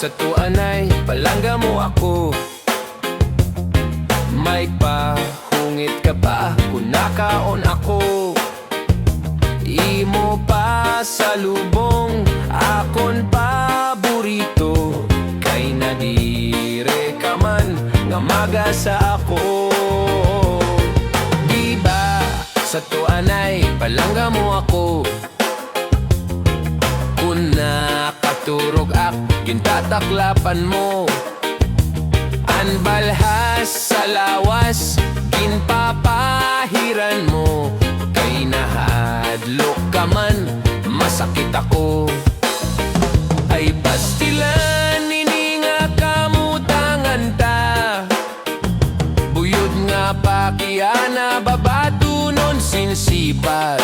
sa tuanay palangga mo ako. May pahungit ka pa kung nakaon ako. Imo pa sa lubong akon paborito. Kay nadire ka man nga magasa ako. Diba sa tuanay palangga mo ako. Kung nakaturog ak gintataklapan mo. Anbalhas sa lawas ginpapahiran mo. Kay nahadlok ka man masakit ako. Ay pastilan nini nga kamutangan ta. Buyod nga pakiana babatunon sinsipat.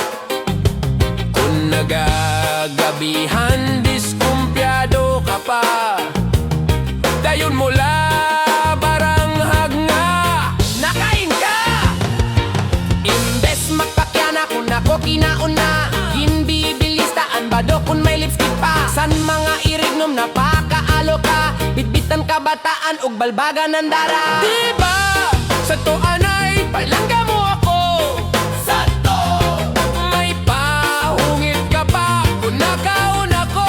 Kung nagagabihan diskumpyado ka pa. Dayon mula baranghag nga nakain ka. Imbes magpakyana kung ako kinaon na. Ginbibilistaan bado kung may lipstick pa. San mga irignom na pakaalo ka. Bitbitan kabataan ug balbagan ng dara. Diba sa tuanay palangga mo ako. Sa to may pahungit ka pa kung nakaon ako.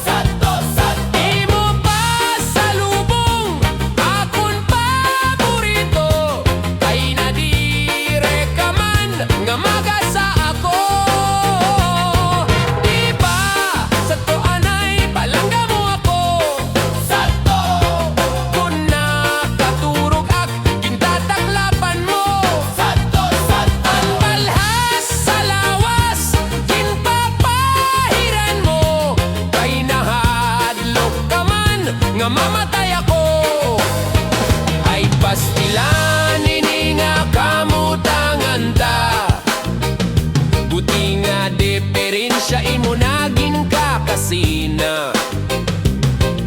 Sa to imo pa sa lubong akon paborito. Kay nadire ka man nga magasa ako. Diba sa tuanay palangga mo ako. Sa to kung nakaturog ak gintataklapan mo. Sa to ang balhas sa lawas ginpapahiran mo. Kay nahadlok ka man nga mamatay ako. Ay pastilan nini nga kamutangan ta. Buti nga diferensya imo naging kakasina.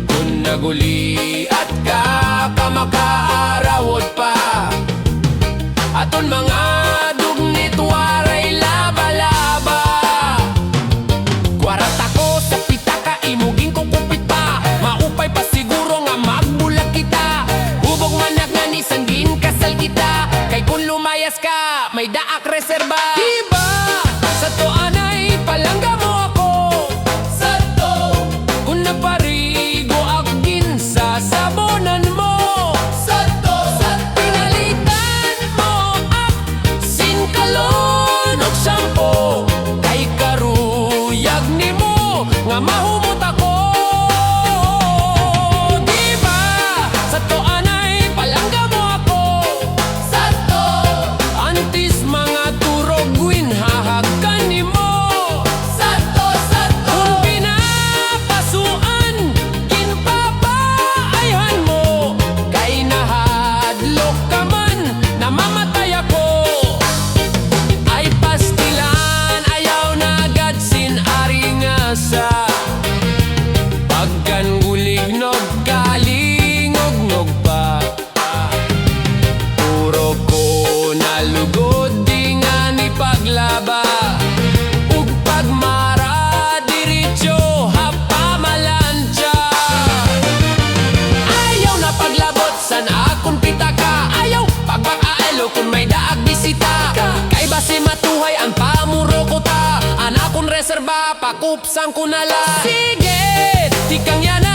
Kung naguli at ka makaarawot pa. Aton mga dugnit waray laba-laba. Kwarata ko sa pitaka imuging kukupit pa. Maupay pa siguro nga magbulag kita. Hubog manak nga ni sanggin kasal kita. Kay kung lumayas ka may daak reserba. Diba sa tuanay palangga mo ako. Sa to kung naparigo akgin sa sabonan mo. Sa to pinalitan mo ak sinkalon og sampo. Kay karuyag nimo nga mahumot ako. Diba sa tuanay palangga mo ako. Sa to antis mga turog win hahagkan nimo. Sa to kung pinapasuan ginpapaayhan mo. Kay nahadlok ka man namamatay ako. Ay pastilan ayaw na gadsin ari nga sa pagkangulignog kalingog-nog pa. Puro ko nalugod di nga ni paglaba. Ug pagmara diretso hapamalansya. Ayaw na paglabot san akong pitaka. Ayaw pagpakaalo kung may daag bisita. Kay basi matuhay ang pamuro ko ta. An akong reserba pakupsang ko nala. Sige tikang yan